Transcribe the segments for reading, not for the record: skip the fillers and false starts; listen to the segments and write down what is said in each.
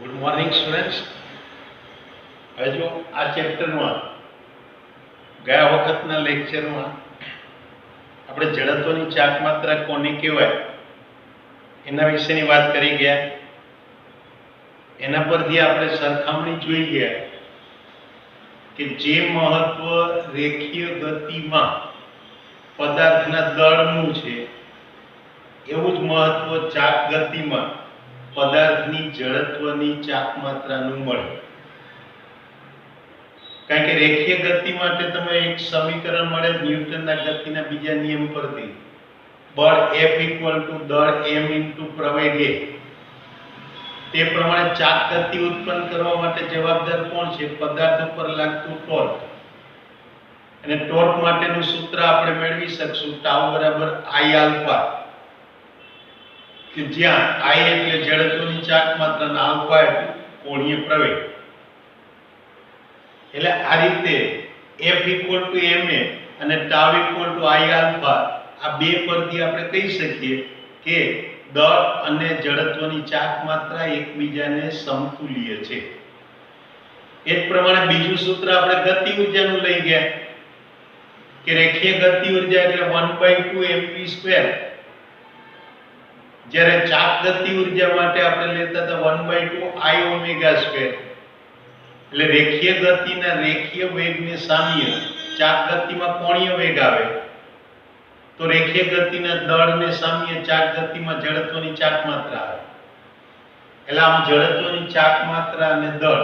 Good morning students. હવે જો આ ચેપ્ટરમાં ગયા વખતના લેક્ચરમાં આપણે જડત્વની ચાક માત્રા કોને કહેવાય એના વિશેની વાત કરી ગયા. એના પરથી આપણે સરખામણી જોઈ ગયા કે જે મહત્વ રેખીય ગતિમાં પદાર્થના દળનું છે એવું જ મહત્વ ચાક ગતિમાં પદાર્થની જડત્વની ચાક માત્રાનું મળે. કારણ કે રેખીય ગતિ માટે તમે એક સમીકરણ મળે ન્યૂટનના ગતિના બીજા નિયમ પરથી, બળ F = દળ m * પ્રવેગ a. તે પ્રમાણે ચાક ગતિ ઉત્પન્ન કરવા માટે જવાબદાર કોણ છે? પદાર્થ ઉપર લાગતું ટોર્ક. અને ટોર્ક માટેનું સૂત્ર આપણે મેળવી શકશું τ = I α, કે જ્યાં I એટલે જડત્વની ચાક માત્રા અને આલ્ફા એટલે કોણીય પ્રવેગ. એટલે આ રીતે F = ma અને τ = I α આ બે પરથી આપણે કહી શકીએ કે દળ અને જડત્વની ચાક માત્રા એકબીજાને સમતુલ્ય છે. એ જ પ્રમાણે બીજું સૂત્ર આપણે ગતિ ઊર્જાનું લઈ ગયા કે રેખીય ગતિ ઊર્જા એટલે 1/2 mv², જ્યારે ચાક ગતિ ઊર્જા માટે આપણે લેતા હતા 1/2 I ω². એટલે રેખીય ગતિના રેખીય વેગને સામ્ય ચાક ગતિમાં કોણીય વેગ આવે, તો રેખીય ગતિના દળને સામ્ય ચાક ગતિમાં જડત્વની ચાક માત્રા આવે. એટલે આમ જડત્વની ચાક માત્રા અને દળ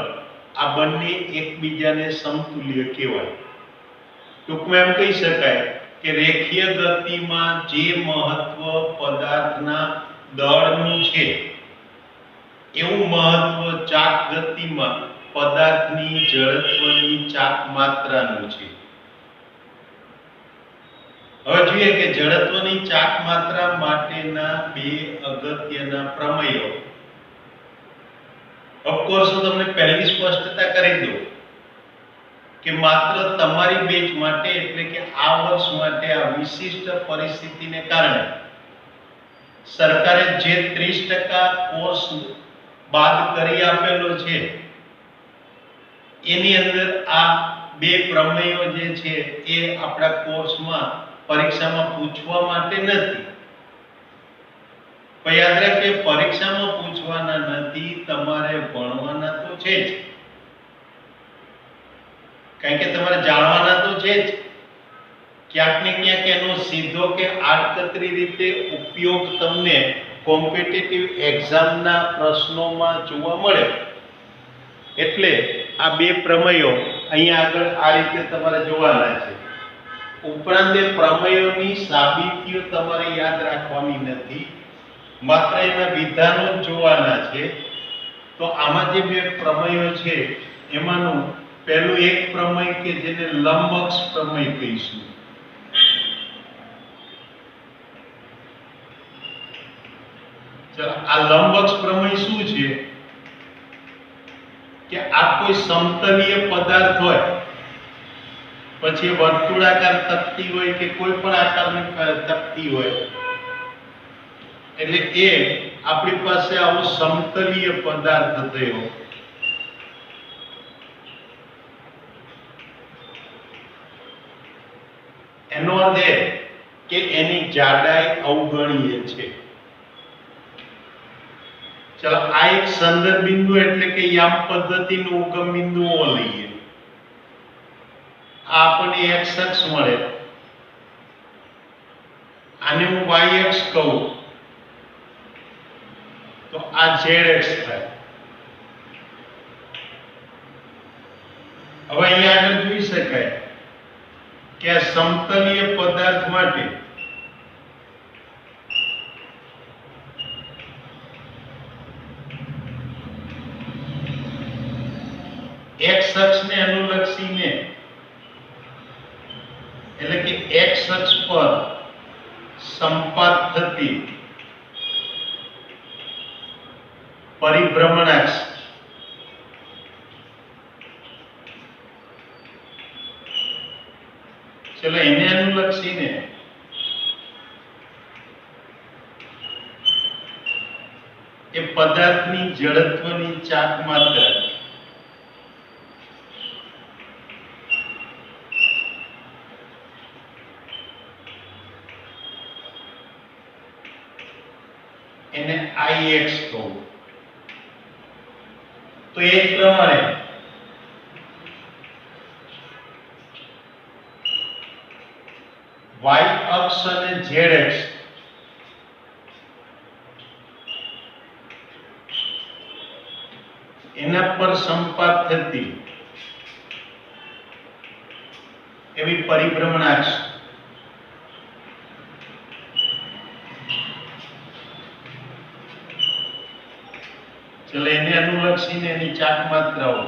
આ બંને એકબીજાને સમતુલ્ય કહેવાય. ટૂંકમાં એમ કહી શકાય કે રેખીય ગતિમાં જે મહત્વ પદાર્થના દળનું છે એવું મહત્વ ચાક ગતિમાં પદાર્થની જડત્વની ચાક માત્રાનું છે. હવે જોઈએ કે જડત્વની ચાક માત્રા માટેના બે અગત્યના પ્રમેયો. ઓફકોર્સ હું તમને પહેલી સ્પષ્ટતા કરી દઉં કે માત્ર તમારી બેચ માટે એટલે કે આ વર્ષ માટે આ વિશિષ્ટ પરિસ્થિતિને કારણે સરકારે જે 30% કોર્સ બાદ કરી આપેલો છે એની અંદર આ બે પ્રમેયો જે છે એ આપણા કોર્સમાં પરીક્ષામાં પૂછવા માટે નથી. પણ યાદ રાખજો, પરીક્ષામાં પૂછવાના નથી, તમારે ભણવાના તો છે જ. કારણ કે તમારે જાણવાના તો છે જ. ક્યાંક ને ક્યાંક એનો સીધો કે આડકતરી રીતે ઉપયોગ તમને કોમ્પિટિટિવ એક્ઝામના પ્રશ્નોમાં જોવા મળે. એટલે આ બે પ્રમેયો અહીંયા આગળ આ રીતે તમારે જોવાના છે. ઉપરાંત એ પ્રમેયોની સાબિતીઓ તમારે યાદ રાખવાની નથી, માત્ર એના વિધાનો જ જોવાના છે. તો આમાં જે બે પ્રમેયો છે એમાંનું પહેલું એક પ્રમેય કે જેને લંબ અક્ષ પ્રમેય કહીશું. ચલો, આ લંબ અક્ષ પ્રમેય શું છે કે આ કોઈ સમતલીય પદાર્થ હોય, પછી વર્તુળાકાર તકતી હોય કે કોઈ પણ આકારની તકતી હોય, એટલે એ આપણી પાસે આવો સમતલીય પદાર્થ થયો. એનો અર્થ એ કે એની જાડાઈ અવગણીય છે. ચલો, આ એક સંદર્ભ બિંદુ એટલે કે યામ પદ્ધતિનું ઉગમ બિંદુઓ લઈએ. આ આપણને x અક્ષ મળે, આને હું y અક્ષ કહું તો આ z અક્ષ થાય. હવે અહીંયા આગળ જોઈ શકાય કે આ સમતલીય પદાર્થ માટે x અક્ષને અનુલક્ષીને એટલે કે x અક્ષ પર સંપાત થતી પરિભ્રમણ અક્ષ ચલો એને અનુલક્ષીને એ પદાર્થની જડત્વની ચાક માત્રા એને Ix કહું. તો એ પ્રમાણે y અક્ષ અને z અક્ષ એના પર સંપાત થતી એવી પરિભ્રમણાક્ષ ચલો એને અનુલક્ષીને એની ચાક માત્રાઓ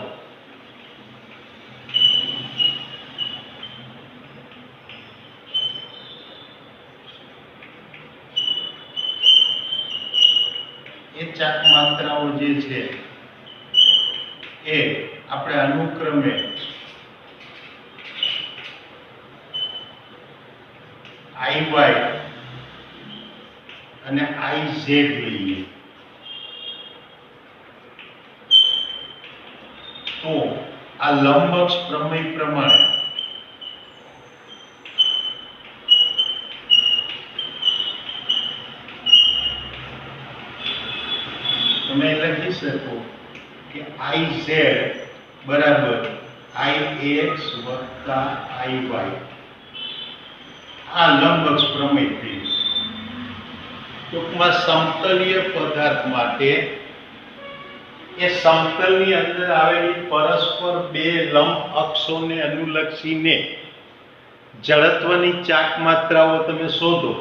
એ ચાક માત્રાઓ જે છે એ આપણે અનુક્રમે IY અને IZ લઈએ તો આ લંબ અક્ષ પ્રમેય પ્રમાણે તમે લખી શકો કે IZ બરાબર IX વત્તા IY. આ લંબ અક્ષ પ્રમેય થયું. ટૂંકમાં સમતલીય પદાર્થ માટે એ સમતલની અંદર આવેલી પરસ્પર બે લંબ અક્ષોને અનુલક્ષીને જડત્વની ચાક માત્રાઓ તમે શોધો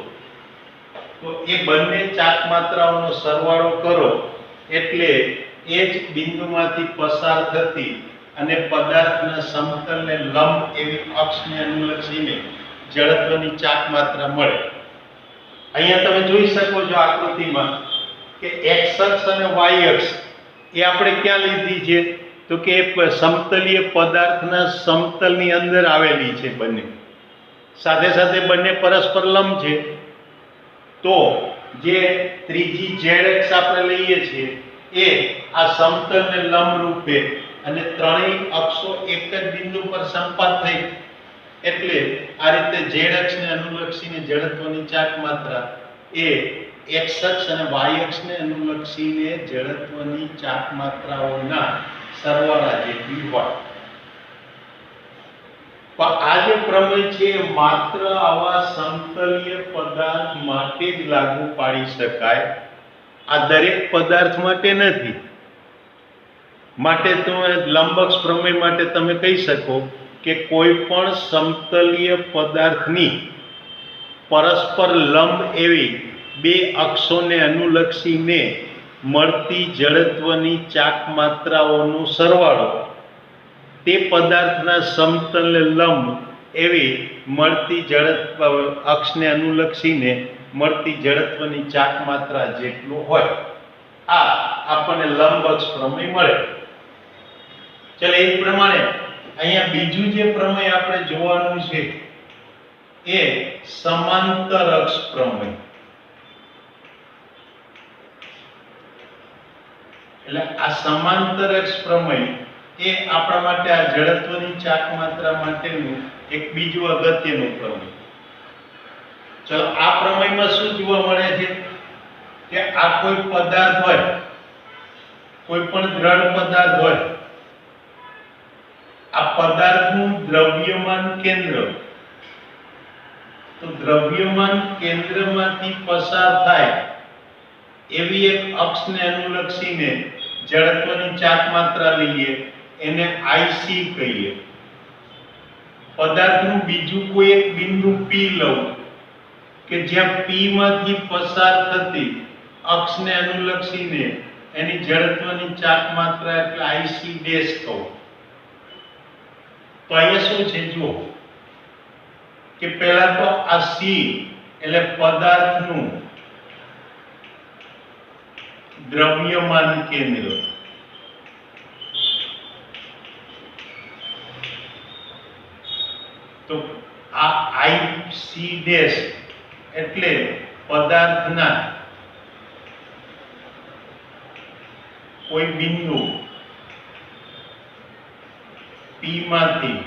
તો એ બંને ચાક માત્રાઓનો સરવાળો કરો એટલે એ જ બિંદુમાંથી પસાર થતી અને પદાર્થના સમતલને લંબ એવી અક્ષને અનુલક્ષીને જડત્વની ચાક માત્રા મળે. અહીંયા તમે જોઈ શકો છો આકૃતિમાં કે x અક્ષ અને y અક્ષ એ આપણે ક્યાં લીધી છે તો કે સમતલીય પદાર્થના સમતલની અંદર આવેલી છે બંને. સાથે સાથે બંને પરસ્પર લંબ છે. તો જે ત્રીજી z અક્ષ આપણે લઈએ છીએ એ આ સમતલને લંબ રૂપે અને ત્રણેય અક્ષો એક જ બિંદુ પર સંપાત થઈ એટલે આ રીતે z અક્ષને અનુલક્ષીને જડત્વની ચાક માત્રા એ x અક્ષ અને y અક્ષને અનુલક્ષીને જડત્વની ચાક માત્રાઓના સરવાળા જેટલી હોય. પણ આ જે પ્રમેય છે માત્ર આવા સમતલીય પદાર્થ માટે જ લાગુ પાડી શકાય. આ દરેક પદાર્થ માટે નથી. માટે તમે લંબક્ષ પ્રમેય માટે તમે કહી શકો કે કોઈ પણ સમતલીય પદાર્થની પરસ્પર લંબ એવી બે અક્ષોને અનુલક્ષીને મળતી જડત્વની ચાક માત્રાઓનો સરવાળો તે પદાર્થના સમતલને લંબ એવી મળતી જડત્વ અક્ષને અનુલક્ષીને મળતી જડત્વની ચાક માત્રા જેટલું હોય. આ આપણને લંબ અક્ષ પ્રમેય મળે. ચાલો એ પ્રમાણે અહીંયા બીજું જે પ્રમેય આપણે જોવાનું છે એ સમાંતર અક્ષ પ્રમેય. એટલે આ સમાંતર અક્ષ પ્રમેય એ આપણા માટે આ જડત્વની ચાક માત્રા માટેનું એક બીજું અગત્યનું પ્રમેય. ચલો આ પ્રમેયમાં શું જોવા મળે છે કે આ કોઈ પદાર્થ હોય, કોઈ પણ દ્રઢ પદાર્થ હોય, આ પદાર્થનું દ્રવ્યમાન કેન્દ્ર, તો દ્રવ્યમાન કેન્દ્રમાંથી પસાર થાય એવી એક અક્ષને અનુલક્ષીને જડત્વની ચાક માત્રા લઈએ એને IC કહીએ. પદાર્થનું બીજું કોઈ એક બિંદુ P લઉં કે જ્યાં P માંથી પસાર થતી અક્ષને અનુલક્ષીને એની જડત્વની ચાક માત્રા એટલે IC ડેશ કહું. તો અહીંયા શું છે જુઓ કે પહેલા તો આ C એટલે પદાર્થનું દ્રવ્યમાન કેન્દ્ર, તો આ IC ડેશ એટલે પદાર્થના કોઈ બિંદુ P માંથી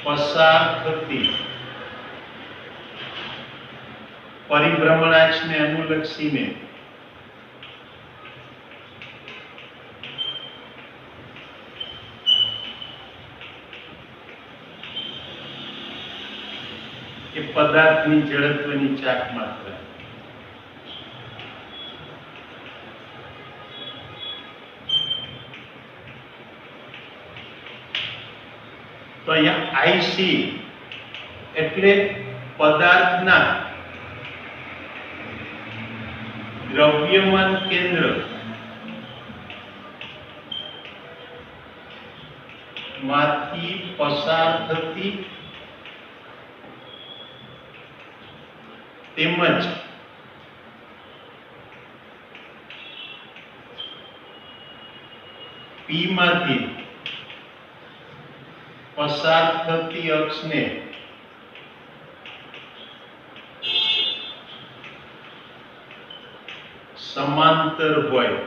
પસાર થતી પરિભ્રમણાક્ષને અનુલક્ષીને એ પદાર્થની જડત્વની ચાક માત્રા. તો અહીંયા IC એટલે પદાર્થના દ્રવ્યમાન કેન્દ્ર માંથી પસાર થતી તેમજ P માંથી પસાર થતી અક્ષને સમાંતર હોય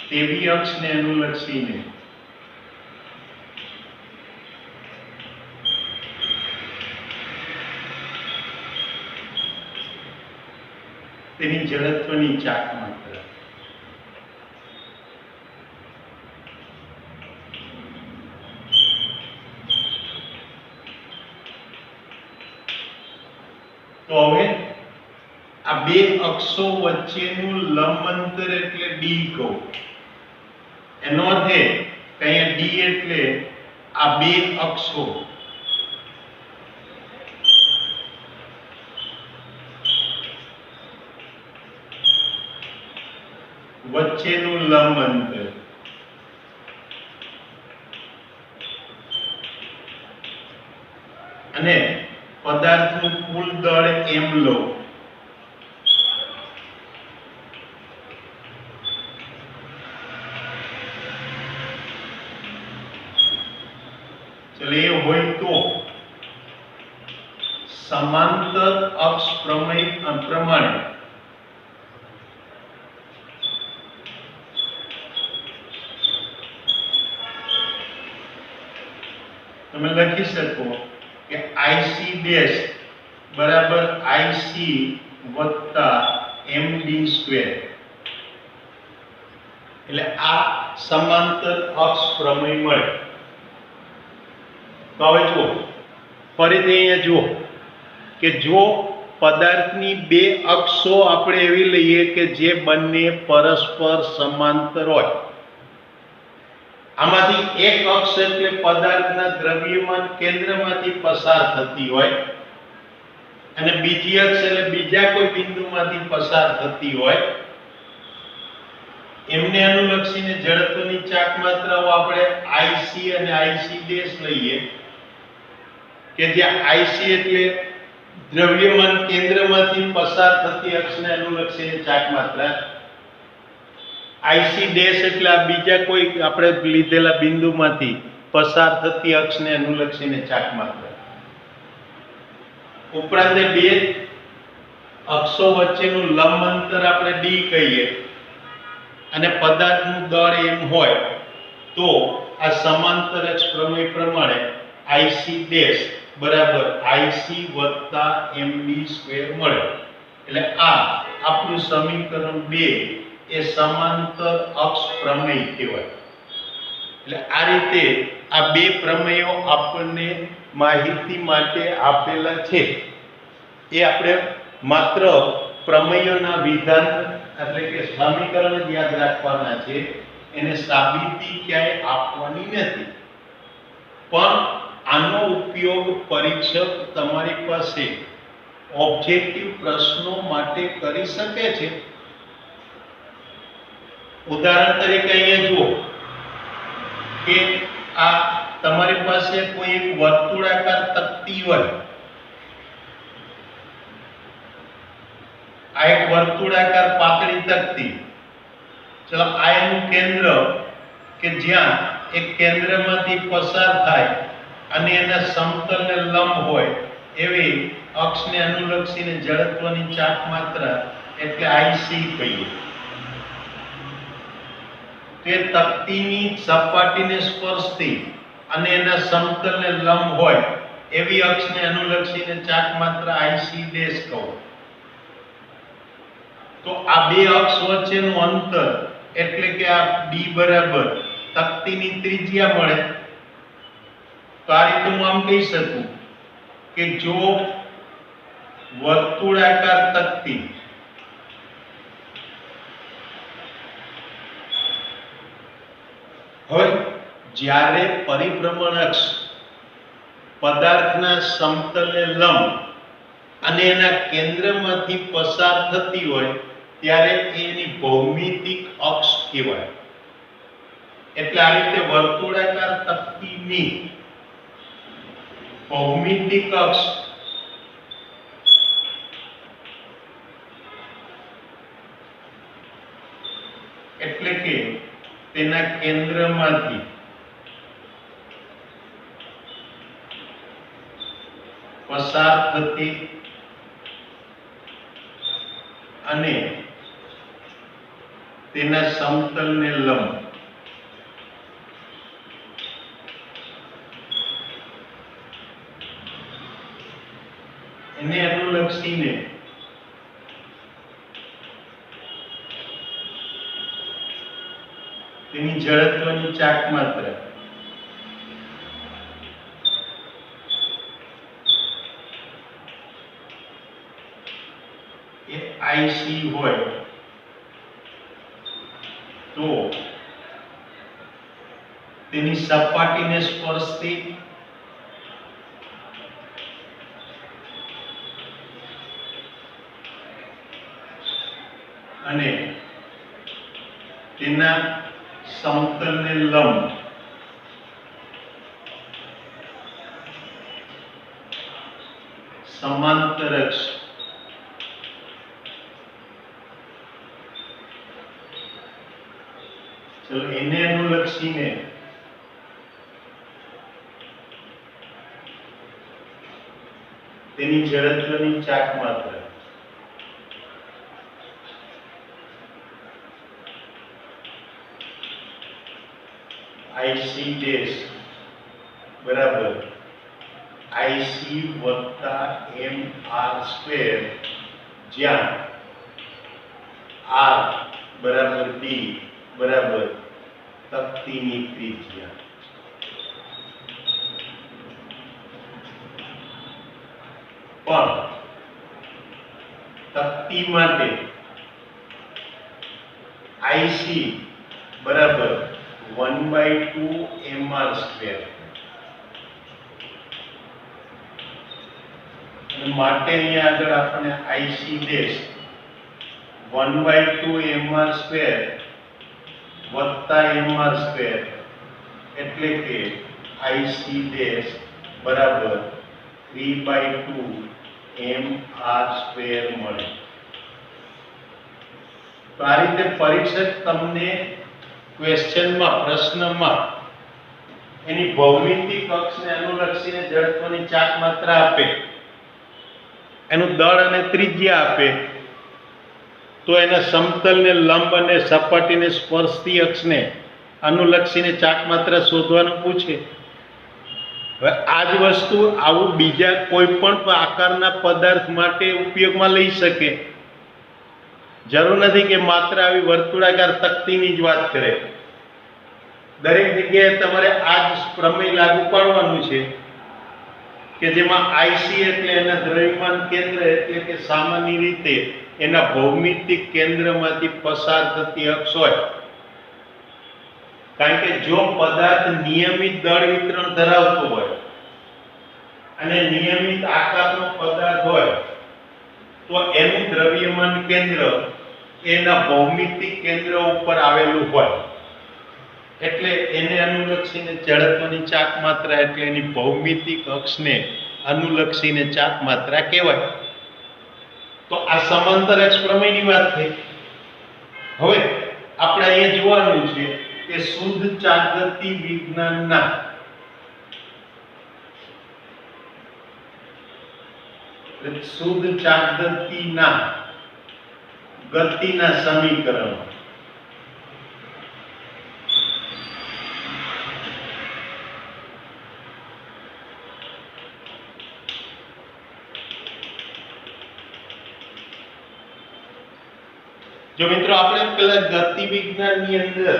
તેવી અક્ષને અનુલક્ષીને તેની જડત્વની ચાક માત્રા. તો હવે આ બે અક્ષો વચ્ચેનું લંબ અંતર એટલે d કહો. એનો અર્થ એ કે અહીંયા d એટલે આ બે અક્ષો વચ્ચેનું લંબ અંતર. અને પદાર્થનું કુલ દળ m લો. ચલો એ હોય તો સમાંતર અક્ષ પ્રમેય પ્રમાણે તમે લખી શકો કે IC ડેશ બરાબર IC વત્તા MD². એટલે આ સમાંતર અક્ષ પ્રમેય મળે. તો હવે જુઓ, ફરીથી અહીંયા જુઓ કે જો પદાર્થની બે અક્ષો આપણે એવી લઈએ કે જે બંને પરસ્પર સમાંતર હોય. આમાંથી એક અક્ષ એટલે પદાર્થના દ્રવ્યમાન કેન્દ્રમાંથી પસાર થતી હોય અને બીજી અક્ષ એટલે બીજા કોઈ બિંદુમાંથી પસાર થતી હોય. એમને અનુલક્ષીને જડત્વની ચાક માત્રાઓ આપણે IC અને IC' લઈએ કે જ્યાં IC એટલે દ્રવ્યમાન કેન્દ્રમાંથી પસાર થતી અક્ષને અનુલક્ષીને ચાક માત્રા, IC' એટલે આ બીજા કોઈ આપણે લીધેલા બિંદુમાંથી પસાર થતી અક્ષને અનુલક્ષીને ચાક માત્રા. ઉપરાંત બે અક્ષો વચ્ચેનું લંબ અંતર આપણે d કહીએ અને પદાર્થનું દળ m હોય તો આ સમાંતર અક્ષ પ્રમેય પ્રમાણે IC' બરાબર IC વત્તા MD² મળે. એટલે આ આપણું સમીકરણ 2 એ સમાંતર અક્ષ પ્રમેય કહેવાય. એટલે આ રીતે આ બે પ્રમેયો આપણને માહિતી માટે આપેલા છે. એ આપણે માત્ર પ્રમેયોના વિધાન એટલે કે સમીકરણ જ યાદ રાખવાના છે. એને સાબિતી ક્યાંય આપવાની નથી. પણ આનો ઉપયોગ પરીક્ષક તમારી પાસે ઓબ્જેક્ટિવ પ્રશ્નો માટે કરી શકે છે. ઉદાહરણ તરીકે અહીંયા જુઓ કે આ તમારી પાસે કોઈ એક વર્તુળાકાર તકતી હોય. આ એક વર્તુળાકાર પાતળી તકતી. ચલો આ એનું કેન્દ્ર કે જ્યાં એક કેન્દ્રમાંથી પસાર થાય અને એના સમતલને લંબ હોય એવી અક્ષને અનુલક્ષીને જડત્વની ચાક માત્રા એટલે આઈસી કહીએ. તે તક્તીની સપાટીને સ્પર્શતી અને એના સમતલને લંબ હોય એવી અક્ષને અનુલક્ષીને ચાક માત્રા આઈસી ડેશ કહો. તો આ બે અક્ષ વચ્ચેનું અંતર એટલે કે આ ડી બરાબર તક્તીની ત્રિજ્યા મળે. તો આ રીતે હું આમ કહી શકું કે જો વર્તુળાકાર તક્તી હવે જ્યારે પરિભ્રમણ અક્ષ પદાર્થના સમતલને લંબ અને એના કેન્દ્રમાંથી પસાર થતી હોય ત્યારે એની ભૌમિતિક અક્ષ કહેવાય. એટલે આ રીતે વર્તુળાકાર તક્તીની ભૌમિતિક અક્ષ એટલે કે તેના કેન્દ્રમાંથી પસાર થતી અને તેના સમતલને લંબ એને અનુલક્ષીને તેની જડત્વની ચાક માત્રા એ આઈસી હોય તો તેની સપાટીને સ્પર્શતી અને તેના સમતલને લંબ સમાંતર અક્ષ ચલો એને અનુલક્ષીને તેની જડત્વની ચાક માત્રા આઈસી ડેશ બરાબર આઈસી વત્તા એમ આર સ્ક્વેર જ્યાં આર બરાબર ડી બરાબર તક્તીની ત્રિજ્યા. પણ તક્તી માટે આઈસી બરાબર 1/2 mr સ્ક્વેર અને માટે અહીંયા આગળ આપણે આઈસી ડેશ 1/2 mr સ્ક્વેર વત્તા mr સ્ક્વેર એટલે કે આઈસી ડેશ બરાબર 3/2 mr સ્ક્વેર મળે. તો આ રીતે પરીક્ષક તમને ક્વેશ્ચનમાં પ્રશ્નમાં એની ભૌમિતિક અક્ષને અનુલક્ષીને જડત્વની ચાક માત્રા આપે, એનું દળ અને ત્રિજ્યા આપે, તો એના સમતલને લંબ અને સપાટીને સ્પર્શતી અક્ષને અનુલક્ષીને ચાક માત્રા શોધવાનું પૂછે. હવે આ જ વસ્તુ આવું બીજા કોઈ પણ આકારના પદાર્થ માટે ઉપયોગમાં લઈ શકે. જરૂર નથી કે માત્ર આવી વર્તુળાકાર તક્તીની જ વાત કરે. દરેક જગ્યાએ તમારે આ જ પ્રમેય લાગુ પાડવાનું છે કે જેમાં આઈસી એટલે એના દ્રવ્યમાન કેન્દ્ર એટલે કે સામાન્ય રીતે એના ભૌમિતિક કેન્દ્રમાંથી પસાર થતી અક્ષ હોય. કારણ કે જો પદાર્થ નિયમિત દળ વિતરણ ધરાવતો હોય અને નિયમિત આકારનો પદાર્થ હોય તો એનું દ્રવ્યમાન કેન્દ્ર એના ભૌમિતિક કેન્દ્ર ઉપર આવેલું હોય. એટલે એને અનુલક્ષીને જડત્વની ચાક માત્રા એટલે એની ભૌમિતિક અક્ષને અનુલક્ષીને ચાક માત્રા કહેવાય. તો આ સમાંતર અક્ષ પ્રમેયની વાત થઈ. હવે આપણે અહીંયા જોવાનું છે કે શુદ્ધ ચાકગતિ વિજ્ઞાનના શુદ્ધ ગતિના સમીકરણો. જો મિત્રો આપણે પેલા ગતિ વિજ્ઞાનની અંદર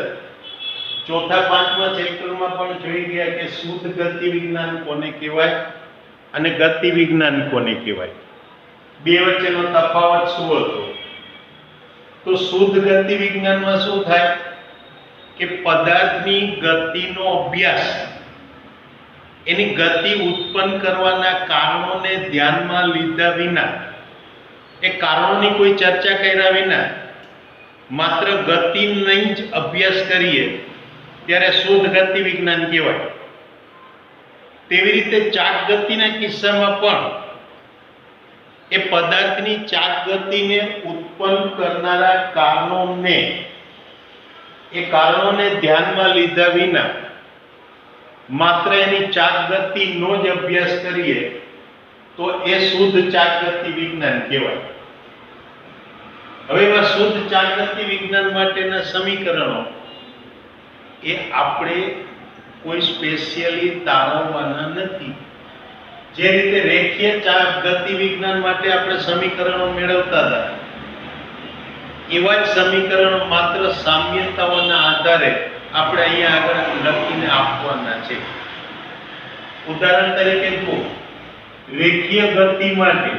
ચોથા પાંચમા ચેપ્ટરમાં પણ જોઈ ગયા કે શુદ્ધ ગતિ વિજ્ઞાન કોને કહેવાય અને ગતિ વિજ્ઞાન કોને કહેવાય, બે વચ્ચેનો તફાવત શું હતો. તો શુદ્ધ ગતિ વિજ્ઞાનમાં શું થાય કે પદાર્થની ગતિનો અભ્યાસ, એની ગતિ ઉત્પન્ન કરવાના કારણોને ધ્યાનમાં લીધા વિના, એ કારણોની કોઈ ચર્ચા કર્યા વિના માત્ર ગતિનો જ અભ્યાસ કરીએ ત્યારે શુદ્ધ ગતિ વિજ્ઞાન કહેવાય. તેવી રીતે ચાક ગતિના કિસ્સામાં પણ એ પદાર્થની ચાક ગતિને ઉત્પન્ન કરનારા કારણોને ધ્યાનમાં લીધા વિના માત્ર એની ચાક ગતિનો જ અભ્યાસ કરીએ તો એ શુદ્ધ ચાક ગતિ વિજ્ઞાન કહેવાય. હવે એવા શુદ્ધ ચાક ગતિ વિજ્ઞાન માટેના સમીકરણો એ આપણે કોઈ સ્પેશિયલી તારવવાના નથી. જે રીતે રેખીય ચાક ગતિ વિજ્ઞાન માટે આપણે સમીકરણો મેળવતા હતા, એવા જ સમીકરણો માત્ર સામ્યતાઓના આધારે આપણે અહીંયા આગળ લખીને આપવાના છે. ઉદાહરણ તરીકે જુઓ, રેખીય ગતિ માટે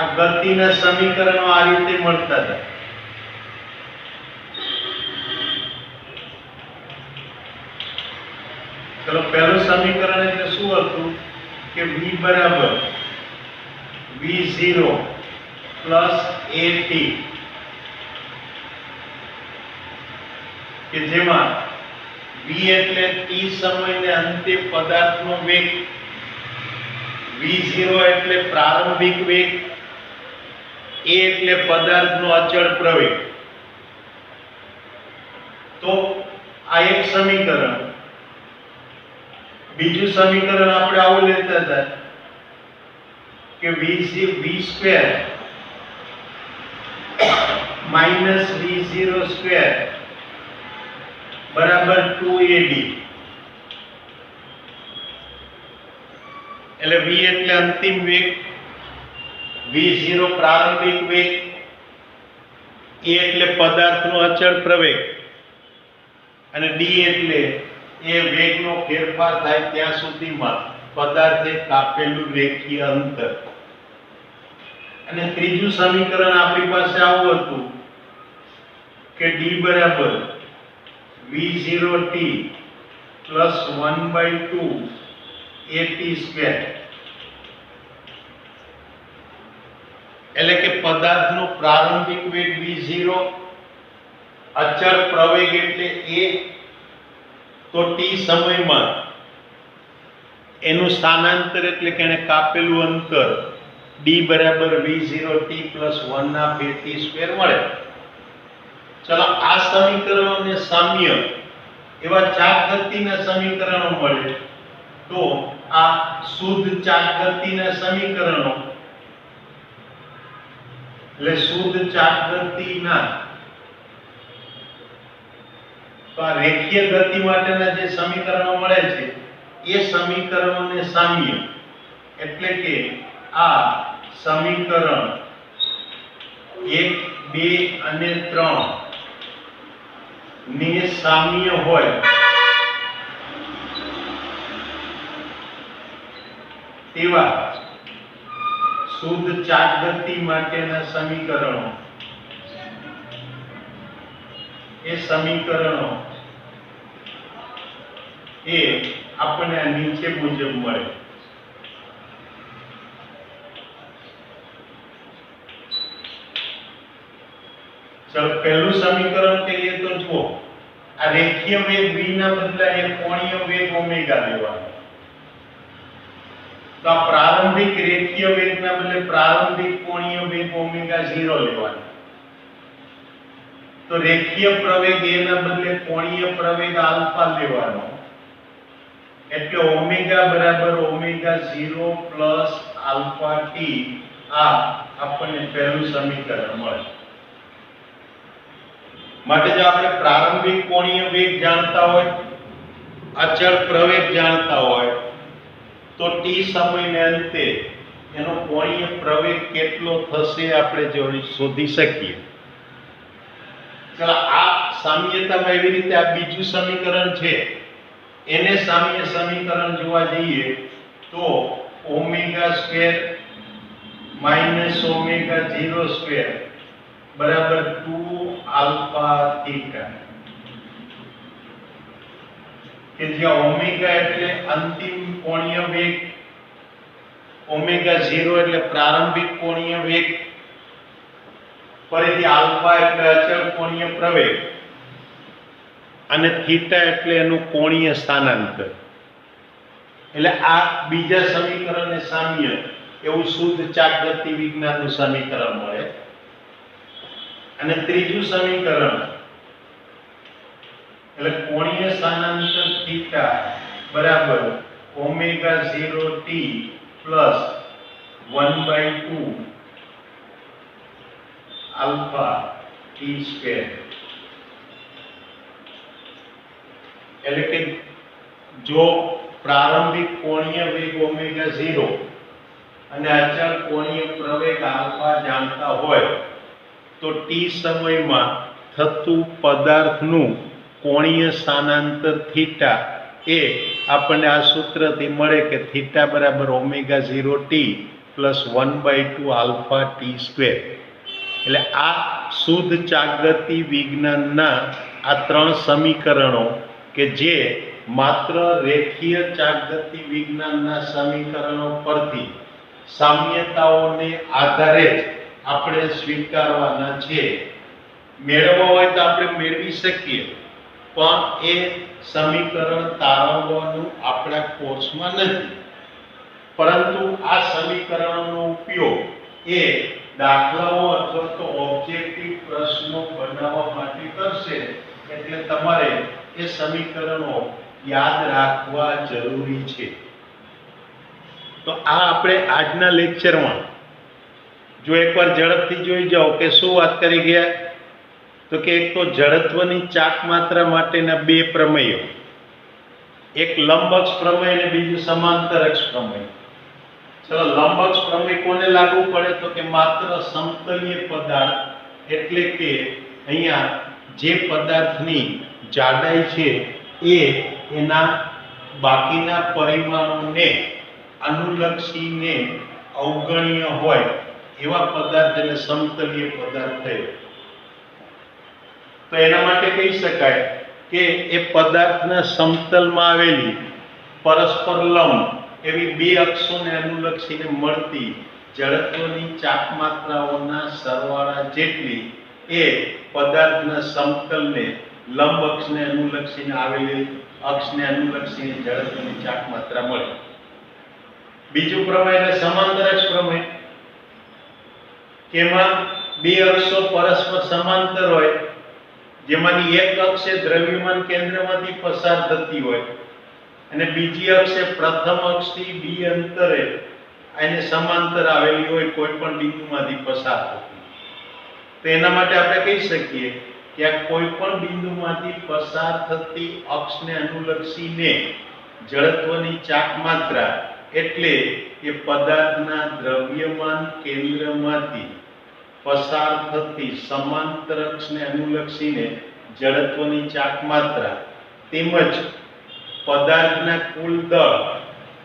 આ ગતિના સમીકરણો આ રીતે મળતા હતા. ચલો, પહેલું સમીકરણ એટલે શું હતું કે v બરાબર v0 પ્લસ at, કે જેમાં v એટલે t સમયને અંતે પદાર્થનો વેગ, v0 એટલે પ્રારંભિક વેગ, a એટલે પદાર્થનો અચળ પ્રવેગ. તો આ એક સમીકરણ. બીજું સમીકરણ આપણે આવું લેતા હતા કે v square minus v0 square બરાબર 2ad. એટલે v એટલે અંતિમ વેગ, v0 પ્રારંભિક વેગ, a એટલે પદાર્થનો અચળ પ્રવેગ અને d એટલે એ વેગનો ફેરફાર થાય ત્યાં સુધીમાં પદાર્થે કાપેલું રેખીય અંતર. અને ત્રીજું સમીકરણ આપણી પાસે આવું હતું કે d બરાબર v0t પ્લસ 1/2 at સ્ક્વેર. એટલે કે પદાર્થનો પ્રારંભિક વેગ v0, અચળ પ્રવેગ એટલે a, તો t સમયમાં એનું સ્થાનાંતર એટલે કે એને કાપેલું અંતર d બરાબર v0t પ્લસ 1/2 at સ્ક્વેર મળે. ચલો, આ સમીકરણોને સામ્ય એવા ચાક ગતિના સમીકરણો મળે તો આ શુદ્ધ ચાક ગતિના સમીકરણો, એટલે શુદ્ધ ચાક ગતિના, તો આ રેખીય ગતિ માટેના જે સમીકરણો મળે છે એ સમીકરણોને સામ્ય, એટલે કે આ સમીકરણ 1, 2 અને 3 ને સામ્ય હોય તેવા શુદ્ધ ચાક ગતિ માટેના સમીકરણો, એ સમીકરણો એ આપણને નીચે મુજબ મળે. ચલો, પહેલું સમીકરણ કહીએ તો જુઓ, આ રેખીય વેગ v ના બદલે એ કોણીય વેગ ઓમેગા લેવાનો. તો આ પ્રારંભિક રેખીય વેગના બદલે પ્રારંભિક કોણીય વેગ ઓમેગા 0 લેવાનો. તો રેખીય પ્રવેગ a ના બદલે કોણીય પ્રવેગ આલ્ફા લેવાનો. એટલે ઓમેગા બરાબર ઓમેગા 0 પ્લસ આલ્ફા ટી આ આપણને પહેલું સમીકરણ મળે. માટે જો આપણે પ્રારંભિક કોણીય વેગ જાણતા હોય, અચળ પ્રવેગ જાણતા હોય, તો ટી સમયને અંતે એનો કોણીય પ્રવેગ કેટલો થશે આપણે શોધી શકીએ. ચાલો આ સામ્યતામાં એવી રીતે આ બીજું સમીકરણ છે, એને સામ્ય સમીકરણ જોવા જઈએ તો omega square minus omega 0 square બરાબર 2 આલ્ફા થીટા, કે જ્યાં ઓમેગા એટલે અંતિમ કોણીય વેગ, ઓમેગા 0 એટલે પ્રારંભિક કોણીય વેગ, ફરીથી આલ્ફા એટલે અચળ કોણીય પ્રવેગ અને થીટા એટલે એનું કોણીય સ્થાનાંતર. એટલે આ બીજા સમીકરણને સામ્ય એવું શુદ્ધ ચાકગતિ વિજ્ઞાનનું સમીકરણ મળે. અને ત્રીજું સમીકરણ એટલે કોણીય સ્થાનાંતર થીટા બરાબર omega 0 T plus 1/2 alpha T square. એટલે કે જો પ્રારંભિક કોણીય વેગ ઓમેગા 0 અને અચળ કોણીય પ્રવેગ આલ્ફા જાણતા હોય તો ટી સમયમાં થતું પદાર્થનું કોણીય સ્થાનાંતર થીટા એ આપણને આ સૂત્રથી મળે કે થીટા બરાબર omega 0 T plus 1/2 alpha T square. એટલે આ શુદ્ધ ચાકગતિ વિજ્ઞાનના આ ત્રણ સમીકરણો કે જે માત્ર રેખીય ચાકગતિ વિજ્ઞાનના સમીકરણો પરથી સામ્યતાઓને આધારે જ આપણે સ્વીકારવાના છે. મેળવવા હોય તો આપણે મેળવી શકીએ, પણ એ સમીકરણ તારવવાનું આપણા કોર્સમાં નથી. પરંતુ આ સમીકરણોનો ઉપયોગ એ દાખલાઓ અથવા તો ઓબ્જેક્ટિવ પ્રશ્નો બનાવવા માટે કરશે. એટલે તમારે એ સમીકરણો યાદ રાખવા જરૂરી છે. તો આ આપણે આજના લેક્ચરમાં જો એકવાર ઝડપથી જોઈ જાઓ કે શું વાત કરી ગયા, તો કે એક તો જડત્વની ચાક માત્રા માટેના બે પ્રમેયો, એક લંબ અક્ષ પ્રમેય અને બીજું સમાંતર અક્ષ પ્રમેય. ચલો લંબ અક્ષ પ્રમેય કોને લાગુ પડે, તો કે માત્ર સમતલીય પદાર્થ, એટલે કે અહીંયા જે પદાર્થની જાડાઈ છે એ એના બાકીના પરિમાણોને અનુલક્ષીને અવગણ્ય હોય એવા પદાર્થ એટલે સમતલીય પદાર્થ થયો. તો એના માટે કહી શકાય કે એ પદાર્થના સમતલમાં આવેલી પરસ્પર લંબ એવી બે અક્ષોને અનુલક્ષીને મળતી જડત્વની ચાકમાત્રાઓના સરવાળા જેટલી એ પદાર્થના સમતલને લંબ અક્ષને અનુલક્ષીને આવેલી અક્ષને અનુલક્ષીને જડત્વની ચાકમાત્રા મળે. બીજું પ્રમેય એટલે સમાંતર અક્ષ પ્રમેય, કે એમાં બે અક્ષો પરસ્પર સમાંતર હોય, જેમાંની એક અક્ષ એ દ્રવ્યમાન કેન્દ્રમાંથી પસાર થતી હોય અને બીજી અક્ષ એ પ્રથમ અક્ષથી ડી અંતરે એને સમાંતર આવેલી હોય, કોઈ પણ બિંદુમાંથી પસાર થતી. તો એના માટે આપણે કહી શકીએ કે આ કોઈ પણ બિંદુમાંથી પસાર થતી અક્ષને અનુલક્ષીને જડત્વની ચાકમાત્રા એટલે એ પદાર્થના દ્રવ્યમાન કેન્દ્રમાંથી પસાર થતી સમાંતર અક્ષને અનુલક્ષીને જડત્વની ચાકમાત્રા તેમજ પદાર્થના કુલ દળ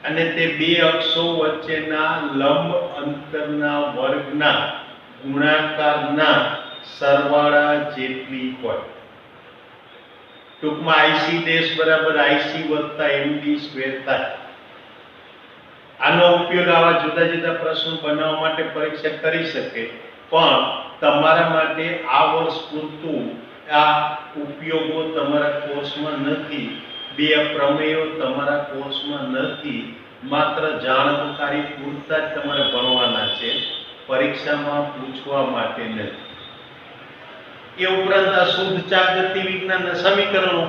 અને તે બે અક્ષો વચ્ચેના લંબ અંતરના વર્ગના ગુણાકારના સરવાળા જેટલી હોય. ટૂંકમાં આઈસી ડેશ બરાબર આઈસી વત્તા એમડી સ્ક્વેર થાય. આનો ઉપયોગ આવા જુદા જુદા પ્રશ્નો બનાવવા માટે પરીક્ષા કરી શકે, પણ તમારા માટે આ વર્ષ પૂરતું આ ઉપયોગો તમારા કોર્સમાં નથી, બે પ્રમેયો તમારા કોર્સમાં નથી, માત્ર જાણકારી પૂરતા જ તમારે ભણવાના છે, પરીક્ષામાં પૂછવા માટે નથી. એ ઉપરાંત આ શુદ્ધ ચાકગતિ વિજ્ઞાનના સમીકરણો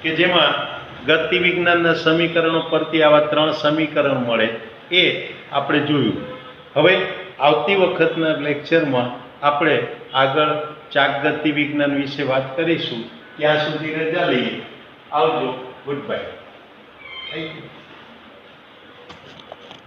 કે જેમાં ગતિ વિજ્ઞાનના સમીકરણો પરથી આવા 3 સમીકરણ મળે એ આપણે જોયું. હવે આવતી વખતના લેક્ચરમાં આપણે આગળ ચાક ગતિ વિજ્ઞાન વિશે વાત કરીશું. ત્યાં સુધી રજા લઈએ. આવજો. Good bye. Thank you.